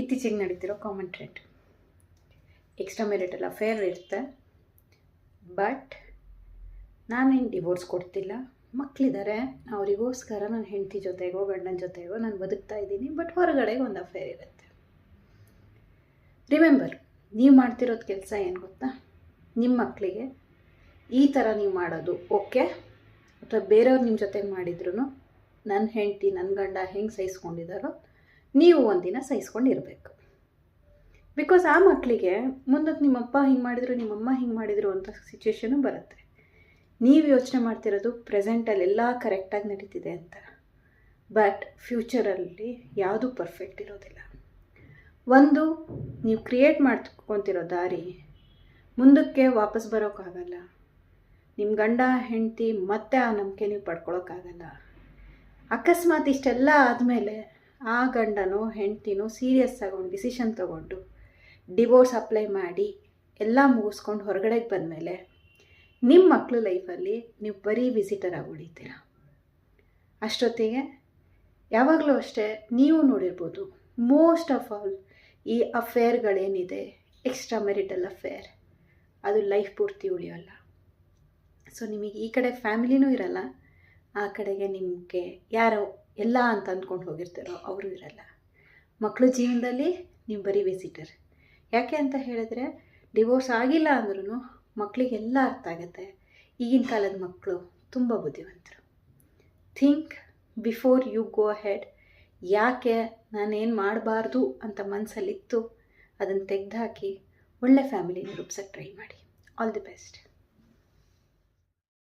ಇತ್ತೀಚೆಗೆ ನಡೀತಿರೋ common trend. Extra marital affair ಇರುತ್ತೆ, ಬಟ್ ನಾನೇನು ಡಿವೋರ್ಸ್ ಕೊಡ್ತಿಲ್ಲ. ಮಕ್ಕಳಿದ್ದಾರೆ, ಅವರಿಗೋಸ್ಕರ ನನ್ನ ಹೆಂಡತಿ ಜೊತೆಗೋ ಗಂಡನ ಜೊತೆಗೋ ನಾನು ಬದುಕ್ತಾ ಇದ್ದೀನಿ. ಬಟ್ ಹೊರಗಡೆಗೆ ಒಂದು ಅಫೇರ್ ಇರುತ್ತೆ. ರಿಮೆಂಬರ್, ನೀವು ಮಾಡ್ತಿರೋದು ಕೆಲಸ ಏನು ಗೊತ್ತಾ? ನಿಮ್ಮ ಮಕ್ಕಳಿಗೆ ಈ ಥರ ನೀವು ಮಾಡೋದು ಓಕೆ, ಅಥವಾ ಬೇರೆಯವ್ರು ನಿಮ್ಮ ಜೊತೆಗೆ ಮಾಡಿದ್ರು ನನ್ನ ಹೆಂಡತಿ ನನ್ನ ಗಂಡ ಹೆಂಗೆ ಸಹಿಸ್ಕೊಂಡಿದ್ದಾರೋ ನೀವು ಒಂದಿನ ಸಹಿಸ್ಕೊಂಡಿರಬೇಕು. ಬಿಕಾಸ್ ಆ ಮಕ್ಕಳಿಗೆ ಮುಂದಕ್ಕೆ ನಿಮ್ಮಪ್ಪ ಹಿಂಗೆ ಮಾಡಿದ್ರು, ನಿಮ್ಮಮ್ಮ ಹಿಂಗೆ ಮಾಡಿದ್ರು ಅಂತ ಸಿಚುವೇಶನು ಬರುತ್ತೆ. ನೀವು ಯೋಚನೆ ಮಾಡ್ತಿರೋದು ಪ್ರೆಸೆಂಟಲ್ಲಿ ಎಲ್ಲ ಕರೆಕ್ಟಾಗಿ ನಡೀತಿದೆ ಅಂತ. ಬಟ್ ಫ್ಯೂಚರಲ್ಲಿ ಯಾವುದೂ ಪರ್ಫೆಕ್ಟ್ ಇರೋದಿಲ್ಲ. ಒಂದು, ನೀವು ಕ್ರಿಯೇಟ್ ಮಾಡ್ಕೊತಿರೋ ದಾರಿ ಮುಂದಕ್ಕೆ ವಾಪಸ್ ಬರೋಕ್ಕಾಗಲ್ಲ. ನಿಮ್ಮ ಗಂಡ ಹೆಂಡತಿ ಮತ್ತೆ ಆ ನಂಬಿಕೆ ನೀವು ಪಡ್ಕೊಳಕ್ಕಾಗಲ್ಲ. ಅಕಸ್ಮಾತ್ ಇಷ್ಟೆಲ್ಲ ಆದಮೇಲೆ ಆ ಗಂಡನೋ ಹೆಂಡ್ತಿನೋ ಸೀರಿಯಸ್ ಆಗಿ ಒಂದು ಡಿಸಿಷನ್ ತೊಗೊಂಡು ಡಿವೋರ್ಸ್ ಅಪ್ಲೈ ಮಾಡಿ ಎಲ್ಲ ಮುಗಿಸ್ಕೊಂಡು ಹೊರಗಡೆಗೆ ಬಂದಮೇಲೆ ನಿಮ್ಮ ಮಕ್ಕಳು ಲೈಫಲ್ಲಿ ನೀವು ಬರೀ ವಿಸಿಟರ್ ಆಗಿ ಉಳಿತೀರ. ಅಷ್ಟೊತ್ತಿಗೆ ಯಾವಾಗಲೂ ಅಷ್ಟೇ ನೀವು ನೋಡಿರ್ಬೋದು, ಮೋಸ್ಟ್ ಆಫ್ ಆಲ್ ಈ ಅಫೇರ್ಗಳೇನಿದೆ, ಎಕ್ಸ್ಟ್ರಾ ಮ್ಯಾರಿಟಲ್ ಅಫೇರ್, ಅದು ಲೈಫ್ ಪೂರ್ತಿ ಉಳಿಯೋಲ್ಲ. ಸೊ ನಿಮಗೆ ಈ ಕಡೆ ಫ್ಯಾಮಿಲಿನೂ ಇರಲ್ಲ, ಆ ಕಡೆಗೆ ನಿಮಗೆ ಯಾರೋ ಎಲ್ಲ ಅಂತ ಅಂದ್ಕೊಂಡು ಹೋಗಿರ್ತಾರೋ ಅವರು ಇರಲ್ಲ. ಮಕ್ಕಳು ಜೀವನದಲ್ಲಿ ನೀವು ಬರೀ ವಿಸಿಟರ್. ಯಾಕೆ ಅಂತ ಹೇಳಿದ್ರೆ, ಡಿವೋರ್ಸ್ ಆಗಿಲ್ಲ ಅಂದ್ರೂ ಮಕ್ಕಳಿಗೆಲ್ಲ ಅರ್ಥ ಆಗುತ್ತೆ. ಈಗಿನ ಕಾಲದ ಮಕ್ಕಳು ತುಂಬ ಬುದ್ಧಿವಂತರು. Think before you go ahead. ಯಾಕೆ ನಾನೇನು ಮಾಡಬಾರ್ದು ಅಂತ ಮನಸ್ಸಲ್ಲಿತ್ತು ಅದನ್ನು ತೆಗೆದುಹಾಕಿ ಒಳ್ಳೆ ಫ್ಯಾಮಿಲಿನ ರೂಪಿಸೋಕ್ಕೆ ಟ್ರೈ ಮಾಡಿ. All the best.